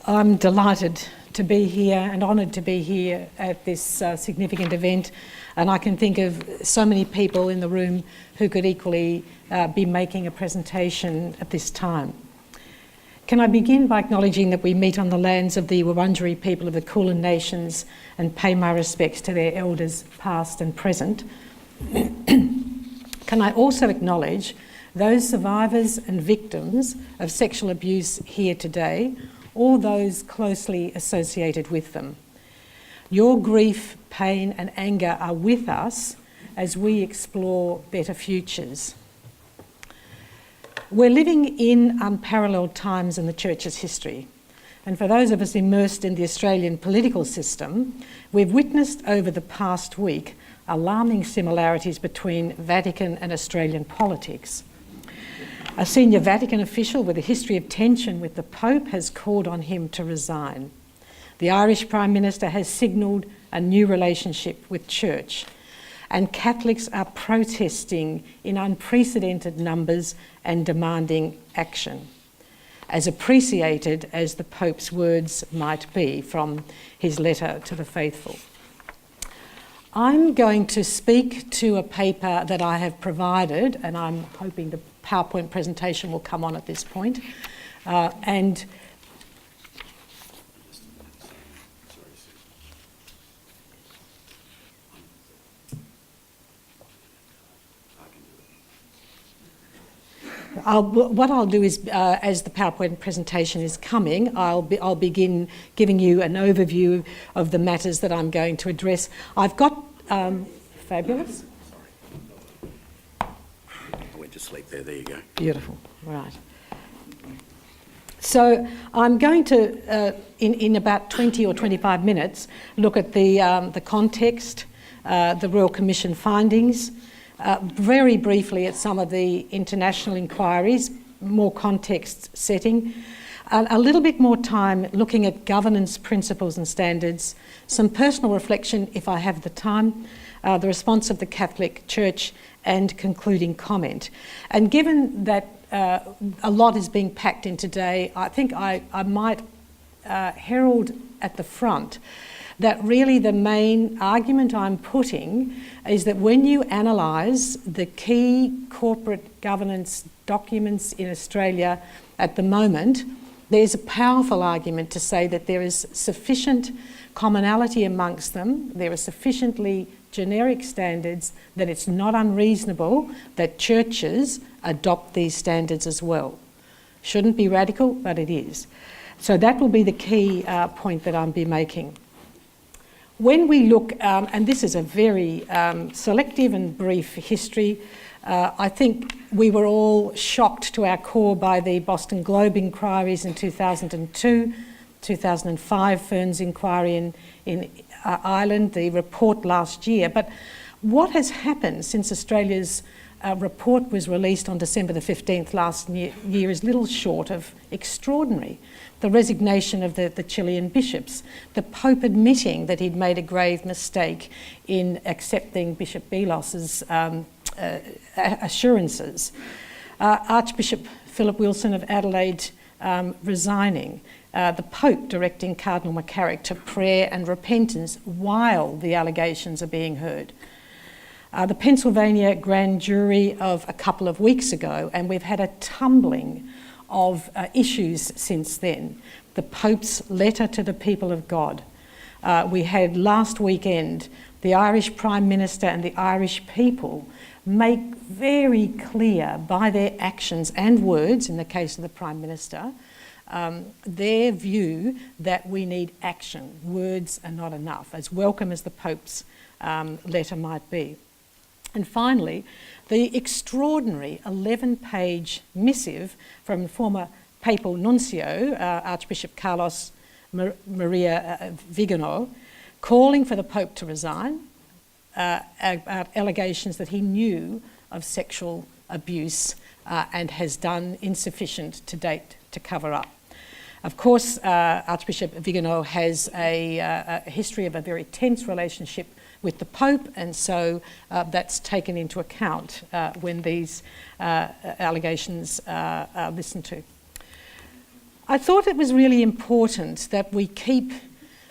I'm delighted to be here and honoured to be here at this significant event, and I can think of so many people in the room who could equally be making a presentation at this time. Can I begin by acknowledging that we meet on the lands of the Wurundjeri people of the Kulin Nations and pay my respects to their elders past and present. Can I also acknowledge those survivors and victims of sexual abuse here today, or those closely associated with them. Your grief, pain and anger are with us as we explore better futures. We're living in unparalleled times in the Church's history, and for those of us immersed in the Australian political system, we've witnessed over the past week alarming similarities between Vatican and Australian politics. A senior Vatican official with a history of tension with the Pope has called on him to resign. The Irish Prime Minister has signalled a new relationship with Church, and Catholics are protesting in unprecedented numbers and demanding action, as appreciated as the Pope's words might be from his letter to the faithful. I'm going to speak to a paper that I have provided, and I'm hoping the PowerPoint presentation will come on at this point. What I'll do is, as the PowerPoint presentation is coming, I'll begin giving you an overview of the matters that I'm going to address. I've got fabulous. I went to sleep there. There you go. Beautiful. Right. So I'm going to, in about 20 or 25 minutes, look at the context, the Royal Commission findings. Very briefly at some of the international inquiries, more context setting, a little bit more time looking at governance principles and standards, some personal reflection if I have the time, the response of the Catholic Church, and concluding comment. And given that a lot is being packed in today, I think I might herald at the front that really the main argument I'm putting is that when you analyse the key corporate governance documents in Australia at the moment, there's a powerful argument to say that there is sufficient commonality amongst them, there are sufficiently generic standards that it's not unreasonable that churches adopt these standards as well. Shouldn't be radical, but it is. So that will be the key point that I'll be making. When we look, and this is a very selective and brief history, I think we were all shocked to our core by the Boston Globe inquiries in 2002, 2005 Ferns inquiry in Ireland, the report last year. But what has happened since Australia's report was released on December the 15th last year is little short of extraordinary. The resignation of the Chilean bishops, the Pope admitting that he'd made a grave mistake in accepting Bishop Belos's assurances, Archbishop Philip Wilson of Adelaide resigning, the Pope directing Cardinal McCarrick to prayer and repentance while the allegations are being heard. The Pennsylvania grand jury of a couple of weeks ago, and we've had a tumbling of issues since then. The Pope's letter to the people of God. We had last weekend the Irish Prime Minister and the Irish people make very clear by their actions and words, in the case of the Prime Minister, their view that we need action. Words are not enough, as welcome as the Pope's letter might be. And finally, the extraordinary 11-page missive from former papal nuncio, Archbishop Carlos Maria Vigano, calling for the Pope to resign about allegations that he knew of sexual abuse and has done insufficient to date to cover up. Of course, Archbishop Vigano has a history of a very tense relationship with the Pope, and so that's taken into account when these allegations are listened to. I thought it was really important that we keep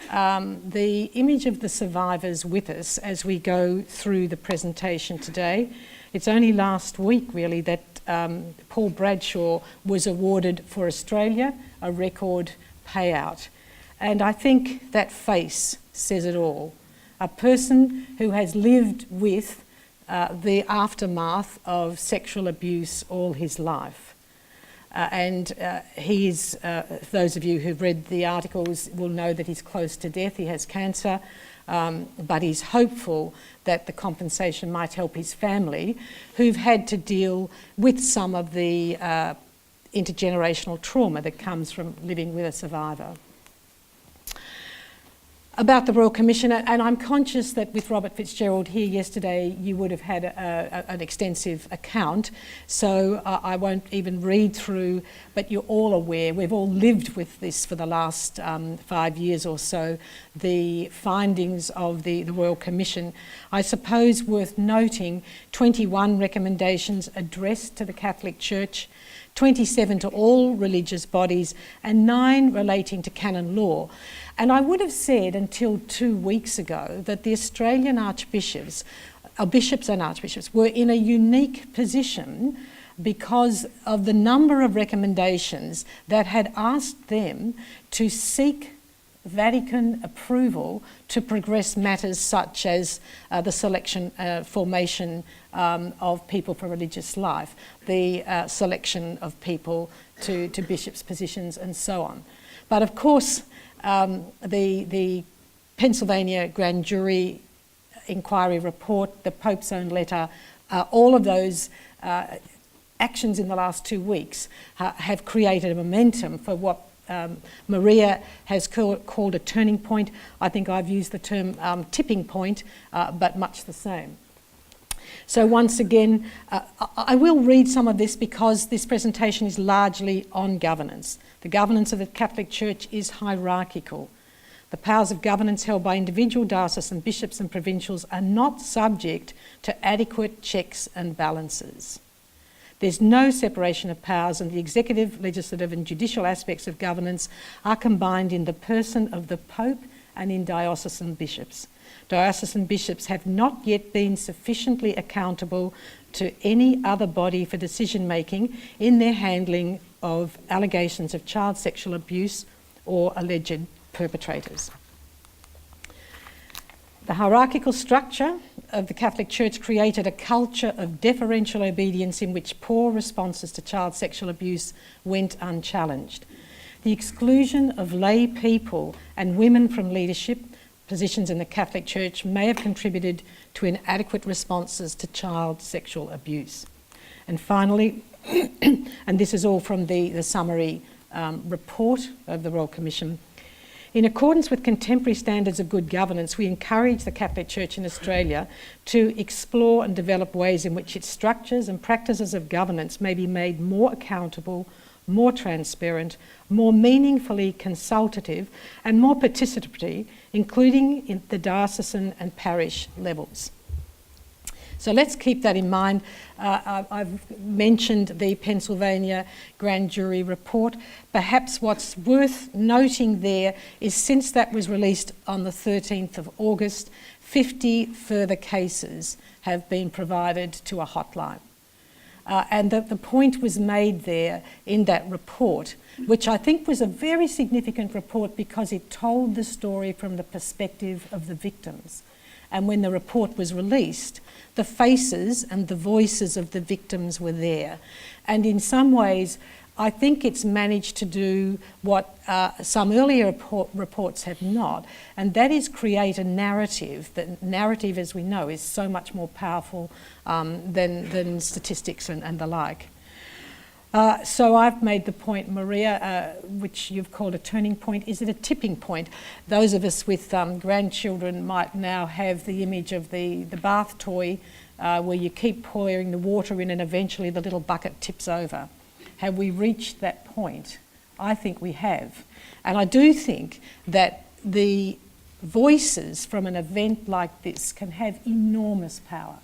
the image of the survivors with us as we go through the presentation today. It's only last week, really, that Paul Bradshaw was awarded for Australia a record payout. And I think that face says it all. A person who has lived with the aftermath of sexual abuse all his life. He is, those of you who've read the articles will know that he's close to death. He has cancer, but he's hopeful that the compensation might help his family, who've had to deal with some of the intergenerational trauma that comes from living with a survivor. About the Royal Commission, and I'm conscious that with Robert Fitzgerald here yesterday, you would have had an extensive account, so I won't even read through, but you're all aware, we've all lived with this for the last 5 years or so, the findings of the Royal Commission. I suppose worth noting 21 recommendations addressed to the Catholic Church, 27 to all religious bodies, and 9 relating to canon law. And I would have said until 2 weeks ago that the Australian archbishops, bishops and archbishops, were in a unique position because of the number of recommendations that had asked them to seek Vatican approval to progress matters such as the selection, formation of people for religious life, the selection of people to bishops' positions and so on. But of course, the Pennsylvania Grand Jury inquiry report, the Pope's own letter, all of those actions in the last 2 weeks have created a momentum for what Maria has called a turning point. I think I've used the term tipping point, but much the same. So once again, I will read some of this because this presentation is largely on governance. The governance of the Catholic Church is hierarchical. The powers of governance held by individual diocesan bishops and provincials are not subject to adequate checks and balances. There's no separation of powers, and the executive, legislative and judicial aspects of governance are combined in the person of the Pope and in diocesan bishops. Diocesan bishops have not yet been sufficiently accountable to any other body for decision-making in their handling of allegations of child sexual abuse or alleged perpetrators. The hierarchical structure of the Catholic Church created a culture of deferential obedience in which poor responses to child sexual abuse went unchallenged. The exclusion of lay people and women from leadership positions in the Catholic Church may have contributed to inadequate responses to child sexual abuse. And finally, and this is all from the summary report of the Royal Commission, in accordance with contemporary standards of good governance, we encourage the Catholic Church in Australia to explore and develop ways in which its structures and practices of governance may be made more accountable, more transparent, more meaningfully consultative, and more participatory, including in the diocesan and parish levels. So let's keep that in mind. I've mentioned the Pennsylvania Grand Jury report. Perhaps what's worth noting there is since that was released on the 13th of August, 50 further cases have been provided to a hotline. And the point was made there in that report, which I think was a very significant report because it told the story from the perspective of the victims. And when the report was released, the faces and the voices of the victims were there. And in some ways, I think it's managed to do what some earlier reports have not, and that is create a narrative. The narrative, as we know, is so much more powerful than statistics and the like. So I've made the point, Maria, which you've called a turning point. Is it a tipping point? Those of us with grandchildren might now have the image of the bath toy where you keep pouring the water in and eventually the little bucket tips over. Have we reached that point? I think we have. And I do think that the voices from an event like this can have enormous power.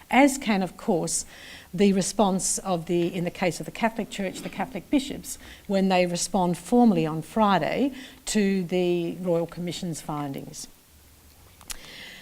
as can, of course, the response of in the case of the Catholic Church, the Catholic bishops, when they respond formally on Friday to the Royal Commission's findings.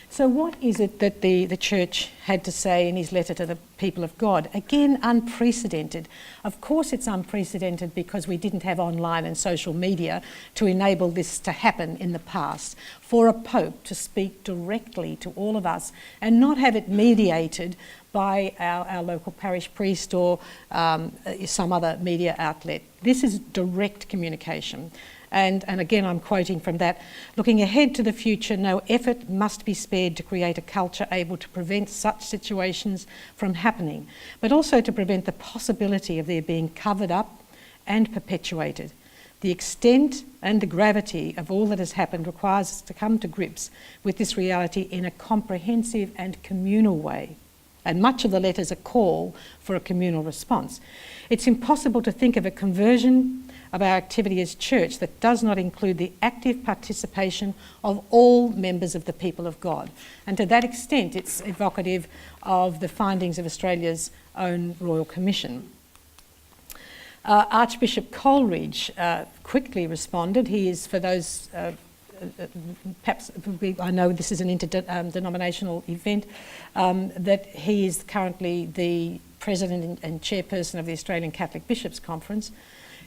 So what is it that the Church had to say in his letter to the people of God? Again, unprecedented. Of course it's unprecedented because we didn't have online and social media to enable this to happen in the past. For a Pope to speak directly to all of us and not have it mediated by our local parish priest or some other media outlet. This is direct communication. And again, I'm quoting from that, looking ahead to the future, no effort must be spared to create a culture able to prevent such situations from happening, but also to prevent the possibility of their being covered up and perpetuated. The extent and the gravity of all that has happened requires us to come to grips with this reality in a comprehensive and communal way. And much of the letter is a call for a communal response. It's impossible to think of a conversion of our activity as church that does not include the active participation of all members of the people of God. And to that extent, it's evocative of the findings of Australia's own Royal Commission. Archbishop Coleridge quickly responded. He is, for those, perhaps I know this is an interdenominational event, that he is currently the president and chairperson of the Australian Catholic Bishops' Conference.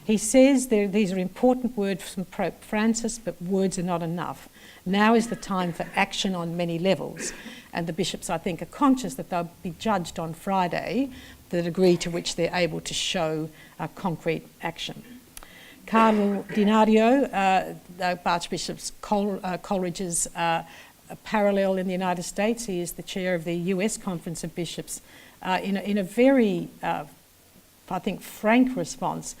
He says these are important words from Pope Francis, but words are not enough. Now is the time for action on many levels. And the bishops, I think, are conscious that they'll be judged on Friday, the degree to which they're able to show concrete action. Cardinal Dinario, Archbishop Coleridge's parallel in the United States, he is the chair of the US Conference of Bishops, in a very, I think, frank response,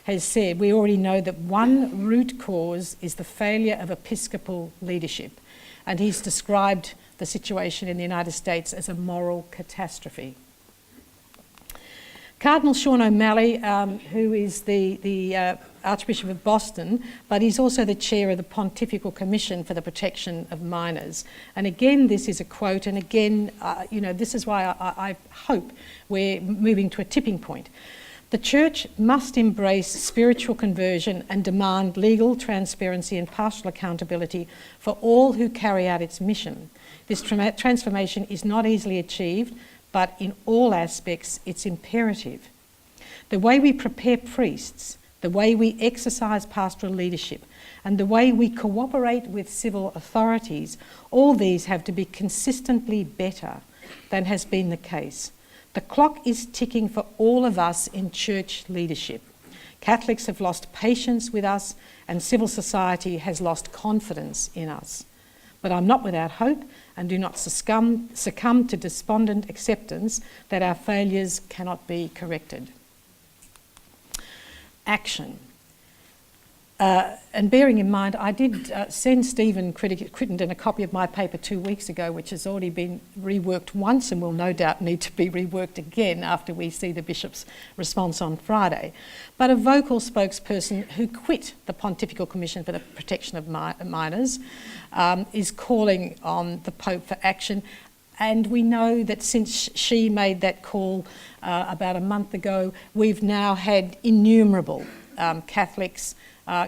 has said, we already know that one root cause is the failure of episcopal leadership. And he's described the situation in the United States as a moral catastrophe. Cardinal Sean O'Malley, who is the Archbishop of Boston, but he's also the chair of the Pontifical Commission for the Protection of Minors. And again, this is a quote, and again, this is why I hope we're moving to a tipping point. The Church must embrace spiritual conversion and demand legal transparency and pastoral accountability for all who carry out its mission. This transformation is not easily achieved, but in all aspects it's imperative. The way we prepare priests, the way we exercise pastoral leadership, and the way we cooperate with civil authorities, all these have to be consistently better than has been the case. The clock is ticking for all of us in church leadership. Catholics have lost patience with us and civil society has lost confidence in us. But I'm not without hope and do not succumb to despondent acceptance that our failures cannot be corrected. Action. And bearing in mind, I did send Stephen Crittenden a copy of my paper 2 weeks ago, which has already been reworked once and will no doubt need to be reworked again after we see the Bishop's response on Friday. But a vocal spokesperson who quit the Pontifical Commission for the Protection of Minors is calling on the Pope for action. And we know that since she made that call about a month ago, we've now had innumerable Catholics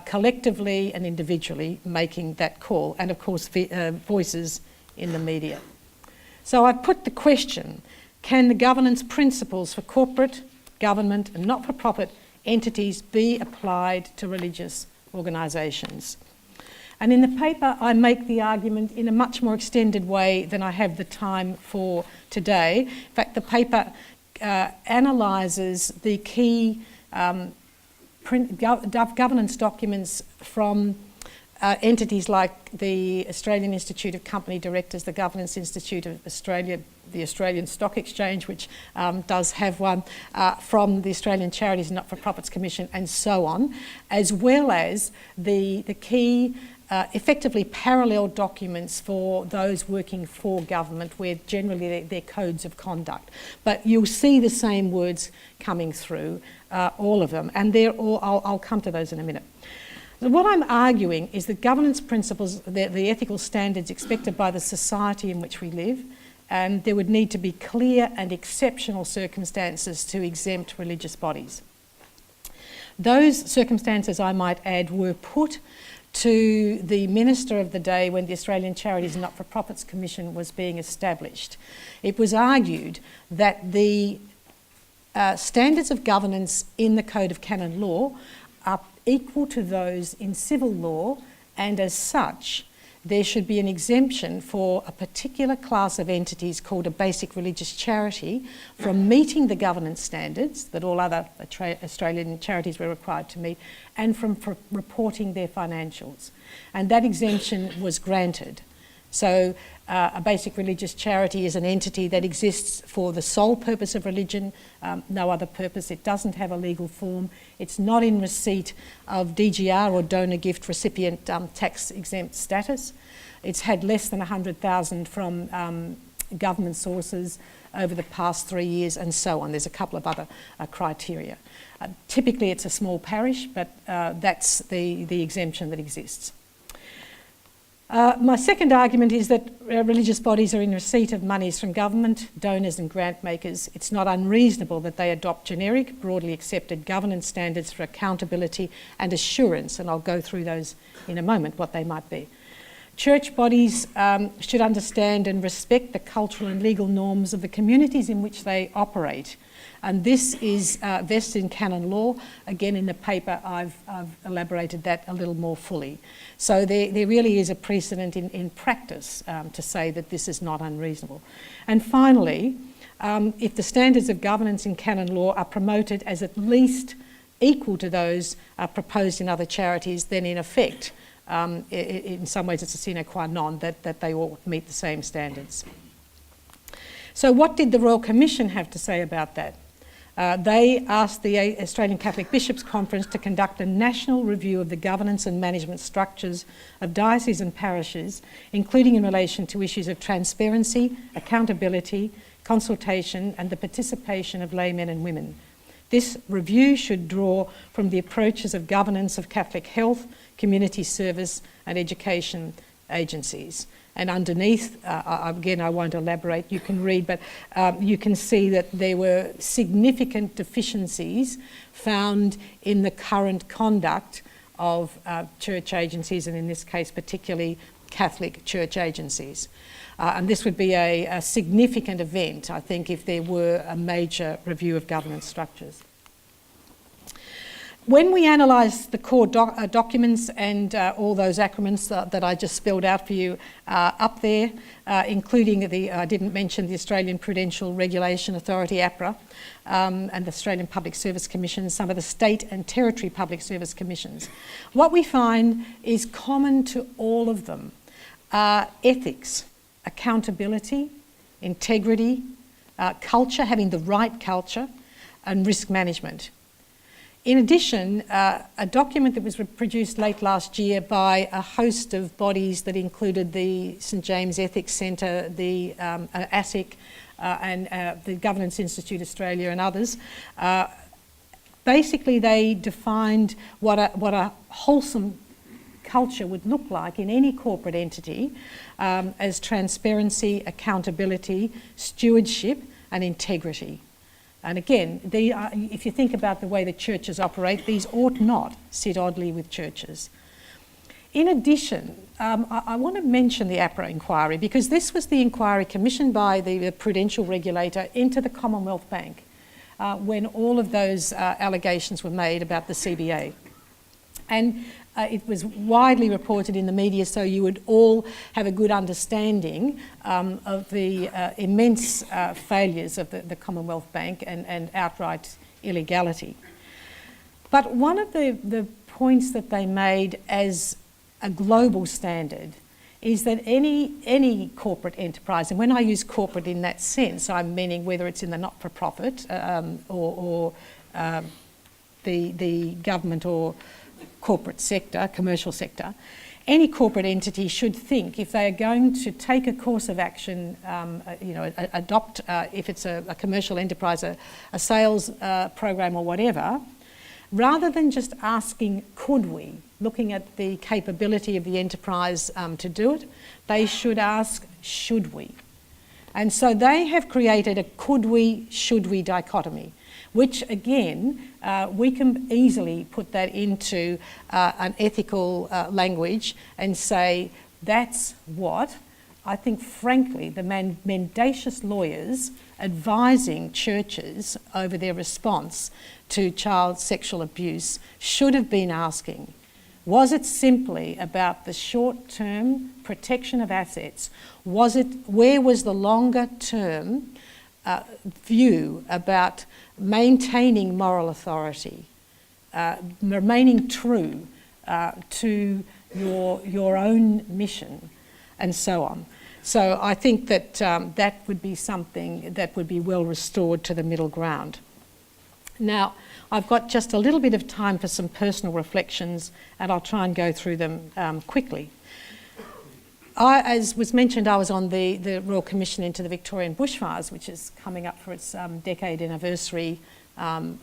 collectively and individually making that call, and of course voices in the media. So I've put the question, can the governance principles for corporate, government and not-for-profit entities be applied to religious organisations? And in the paper I make the argument in a much more extended way than I have the time for today. In fact, the paper analyses the key governance documents from entities like the Australian Institute of Company Directors, the Governance Institute of Australia, the Australian Stock Exchange, which does have one, from the Australian Charities and Not-for-Profits Commission, and so on, as well as the key effectively parallel documents for those working for government, where generally they're codes of conduct. But you'll see the same words coming through, all of them, and they're all, I'll come to those in a minute. So what I'm arguing is that governance principles, the ethical standards expected by the society in which we live, and there would need to be clear and exceptional circumstances to exempt religious bodies. Those circumstances, I might add, were put to the minister of the day when the Australian Charities and Not-for-Profits Commission was being established. It was argued that the standards of governance in the Code of Canon Law are equal to those in civil law, and as such, there should be an exemption for a particular class of entities called a basic religious charity from meeting the governance standards that all other Australian charities were required to meet, and from reporting their financials. And that exemption was granted. So a basic religious charity is an entity that exists for the sole purpose of religion, no other purpose. It doesn't have a legal form. It's not in receipt of DGR or donor gift recipient tax exempt status. It's had less than 100,000 from government sources over the past 3 years, and so on. There's a couple of other criteria. Typically it's a small parish, but that's the exemption that exists. My second argument is that religious bodies are in receipt of monies from government, donors and grant makers. It's not unreasonable that they adopt generic, broadly accepted governance standards for accountability and assurance, and I'll go through those in a moment, what they might be. Church bodies should understand and respect the cultural and legal norms of the communities in which they operate. And this is vested in canon law. Again, in the paper, I've elaborated that a little more fully. So there really is a precedent in practice to say that this is not unreasonable. And finally, if the standards of governance in canon law are promoted as at least equal to those proposed in other charities, then in effect, in some ways it's a sine qua non that they all meet the same standards. So what did the Royal Commission have to say about that? They asked the Australian Catholic Bishops' Conference to conduct a national review of the governance and management structures of dioceses and parishes, including in relation to issues of transparency, accountability, consultation and the participation of laymen and women. This review should draw from the approaches of governance of Catholic health, community service and education agencies. And underneath, again, I won't elaborate, you can read, but you can see that there were significant deficiencies found in the current conduct of church agencies, and in this case, particularly Catholic church agencies. And this would be a significant event, I think, if there were a major review of governance structures. When we analysed the core documents and all those acronyms that I just spelled out for you up there, including I didn't mention the Australian Prudential Regulation Authority, APRA, and the Australian Public Service Commission, some of the state and territory public service commissions, what we find is common to all of them are ethics, accountability, integrity, culture, having the right culture, and risk management. In addition, a document that was produced late last year by a host of bodies that included the St James Ethics Centre, the ASIC and the Governance Institute Australia and others, basically they defined what a wholesome culture would look like in any corporate entity as transparency, accountability, stewardship and integrity. And again, if you think about the way that churches operate, these ought not sit oddly with churches. In addition, I want to mention the APRA inquiry, because this was the inquiry commissioned by the prudential regulator into the Commonwealth Bank when all of those allegations were made about the CBA. And it was widely reported in the media, so you would all have a good understanding of the immense failures of the Commonwealth Bank and outright illegality. But one of the points that they made as a global standard is that any corporate enterprise, and when I use corporate in that sense, I'm meaning whether it's in the not-for-profit or the government or corporate sector, commercial sector, any corporate entity should think, if they are going to take a course of action, adopt, if it's a commercial enterprise, a sales program or whatever, rather than just asking, could we, looking at the capability of the enterprise to do it, they should ask, should we? And so they have created a could we, should we dichotomy, which again, we can easily put that into an ethical language and say, that's what I think, frankly, the mendacious lawyers advising churches over their response to child sexual abuse should have been asking. Was it simply about the short-term protection of assets? Where was the longer-term view about maintaining moral authority, remaining true to your own mission, and so on? So I think that that would be something that would be well restored to the middle ground. Now, I've got just a little bit of time for some personal reflections, and I'll try and go through them quickly. As was mentioned, I was on the Royal Commission into the Victorian bushfires, which is coming up for its decade anniversary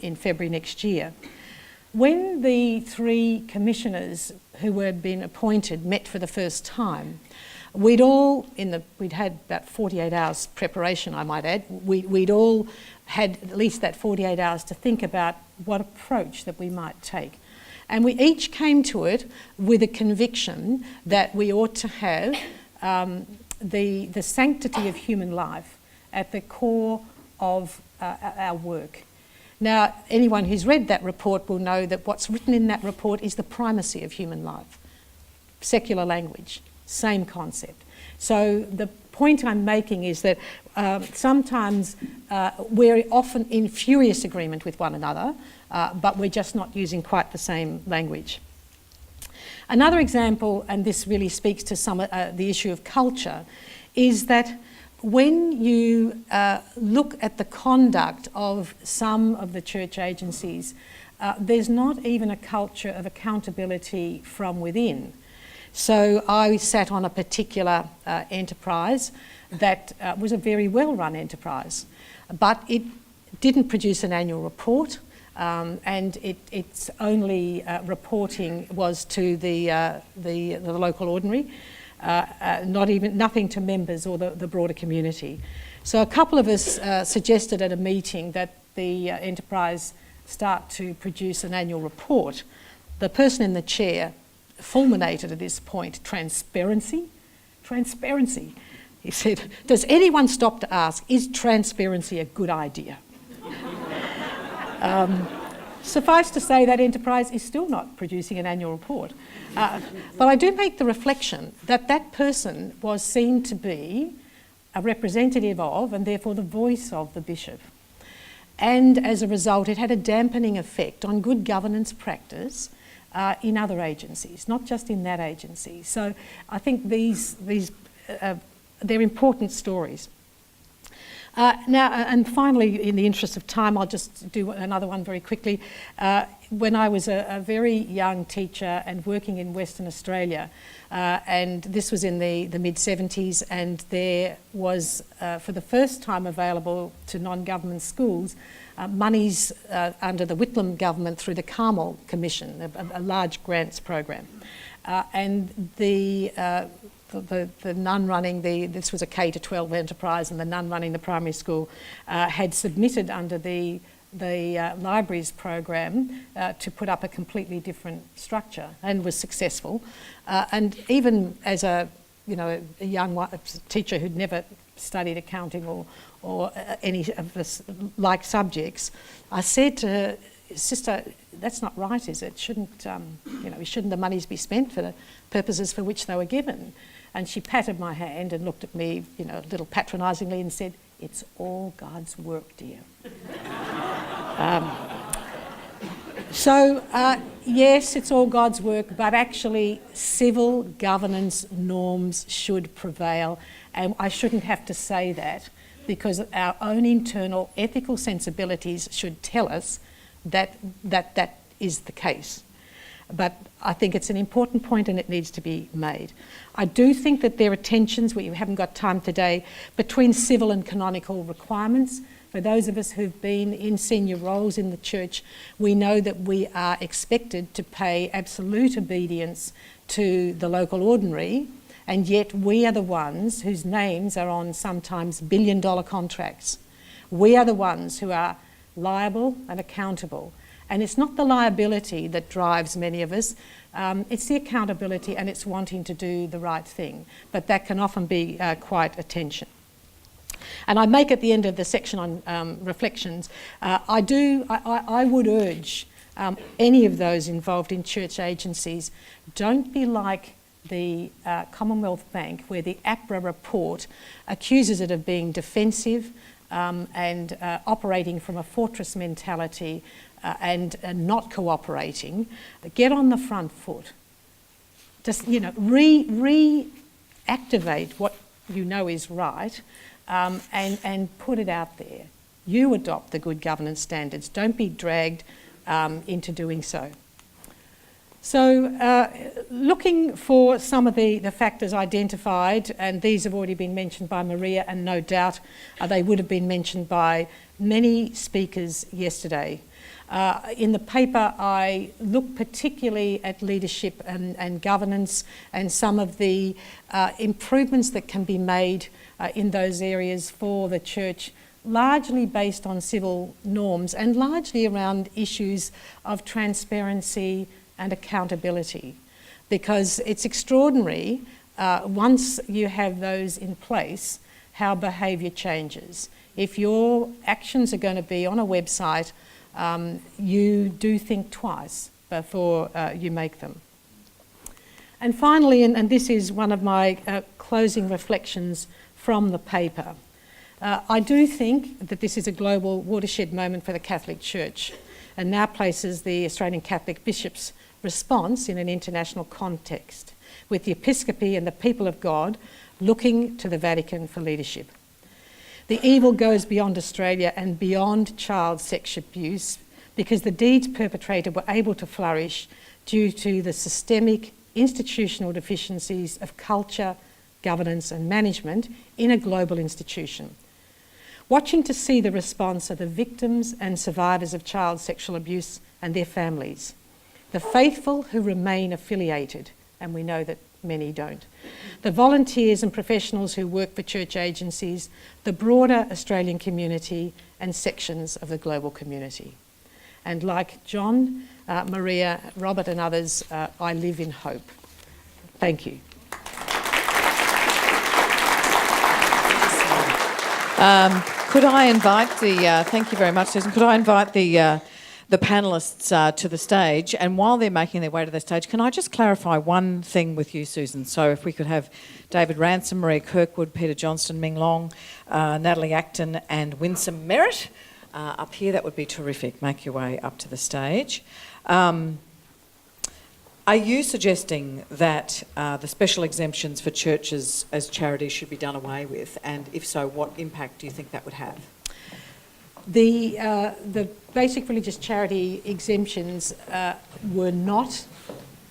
in February next year. When the three commissioners who had been appointed met for the first time, we'd had about 48 hours preparation, I might add. We'd all had at least that 48 hours to think about what approach that we might take. And we each came to it with a conviction that we ought to have the sanctity of human life at the core of our work. Now, anyone who's read that report will know that what's written in that report is the primacy of human life. Secular language, same concept. So the point I'm making is that sometimes we're often in furious agreement with one another, but we're just not using quite the same language. Another example, and this really speaks to some the issue of culture, is that when you look at the conduct of some of the church agencies, there's not even a culture of accountability from within. So I sat on a particular enterprise that was a very well-run enterprise, but it didn't produce an annual report, and its only reporting was to the local ordinary, nothing to members or the broader community. So a couple of us suggested at a meeting that the enterprise start to produce an annual report. The person in the chair fulminated at this point, transparency? Transparency. He said, does anyone stop to ask, is transparency a good idea? Suffice to say that enterprise is still not producing an annual report. But I do make the reflection that that person was seen to be a representative of, and therefore the voice of, the bishop. And as a result, it had a dampening effect on good governance practice in other agencies, not just in that agency. So I think they're important stories. Now, and finally, in the interest of time, I'll just do another one very quickly. When I was a very young teacher and working in Western Australia, and this was in the mid-70s, and there was, for the first time available to non-government schools, monies under the Whitlam government through the Carmel Commission, a large grants program. And the nun running this was a K-12 enterprise, and the nun running the primary school had submitted under the libraries program to put up a completely different structure, and was successful. And even as a young teacher who'd never studied accounting or any of the like subjects, I said to her, "Sister, that's not right, is it? Shouldn't the monies be spent for the purposes for which they were given?" And she patted my hand and looked at me, a little patronisingly, and said, "It's all God's work, dear." Yes, it's all God's work, but actually civil governance norms should prevail. And I shouldn't have to say that, because our own internal ethical sensibilities should tell us that is the case. But I think it's an important point, and it needs to be made. I do think that there are tensions, we haven't got time today, between civil and canonical requirements. For those of us who've been in senior roles in the church, we know that we are expected to pay absolute obedience to the local ordinary And yet we are the ones whose names are on sometimes billion-dollar contracts. We are the ones who are liable and accountable. And it's not the liability that drives many of us, it's the accountability and it's wanting to do the right thing. But that can often be quite a tension. And I make at the end of the section on reflections, I would urge any of those involved in church agencies, don't be like the Commonwealth Bank, where the APRA report accuses it of being defensive and operating from a fortress mentality and not cooperating. Get on the front foot. Just, reactivate what you know is right and put it out there. You adopt the good governance standards. Don't be dragged into doing so. So looking for some of the factors identified, and these have already been mentioned by Maria, and no doubt they would have been mentioned by many speakers yesterday. In the paper, I look particularly at leadership and governance and some of the improvements that can be made in those areas for the church, largely based on civil norms and largely around issues of transparency and accountability, because it's extraordinary once you have those in place how behaviour changes. If your actions are going to be on a website, you do think twice before you make them. And finally, and this is one of my closing reflections from the paper, I do think that this is a global watershed moment for the Catholic Church and now places the Australian Catholic bishops' response in an international context, with the Episcopacy and the people of God looking to the Vatican for leadership. The evil goes beyond Australia and beyond child sex abuse, because the deeds perpetrated were able to flourish due to the systemic institutional deficiencies of culture, governance and management in a global institution. Watching to see the response of the victims and survivors of child sexual abuse and their families, the faithful who remain affiliated, and we know that many don't, the volunteers and professionals who work for church agencies, the broader Australian community and sections of the global community. And like John, Maria, Robert and others, I live in hope. Thank you. Could I invite thank you very much, Susan. Could I invite the panellists to the stage? And while they're making their way to the stage, can I just clarify one thing with you, Susan? So if we could have David Ransom, Maria Kirkwood, Peter Johnston, Ming Long, Natalie Acton and Winsome Merritt up here, that would be terrific. Make your way up to the stage. Are you suggesting that the special exemptions for churches as charities should be done away with? And if so, what impact do you think that would have? The basic religious charity exemptions were not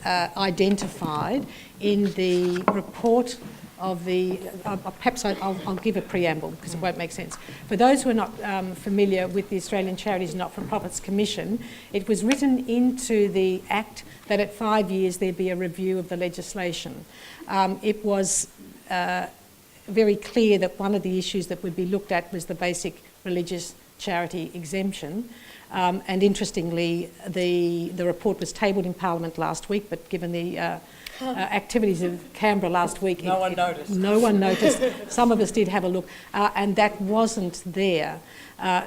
identified in the report of the, perhaps I'll give a preamble because it won't make sense. For those who are not familiar with the Australian Charities and Not-for-Profits Commission, it was written into the Act that at 5 years there'd be a review of the legislation. It was very clear that one of the issues that would be looked at was the basic religious charity exemption. And interestingly, the report was tabled in Parliament last week, but given the activities of Canberra last week, no one noticed. No one noticed. Some of us did have a look, and that wasn't there.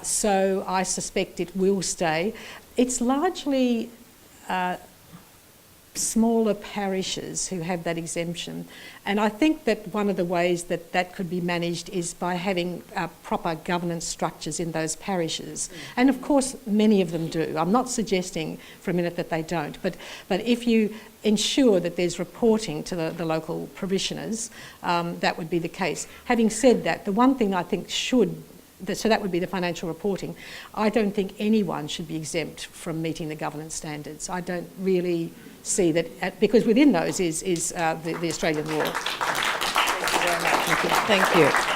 So I suspect it will stay. It's largely smaller parishes who have that exemption. And I think that one of the ways that that could be managed is by having proper governance structures in those parishes. And of course, many of them do. I'm not suggesting for a minute that they don't, but if you ensure that there's reporting to the local parishioners, that would be the case. Having said that, the one thing I think should, so that would be the financial reporting, I don't think anyone should be exempt from meeting the governance standards. I don't really see that, because within those is the Australian law. Thank you very much. Thank you.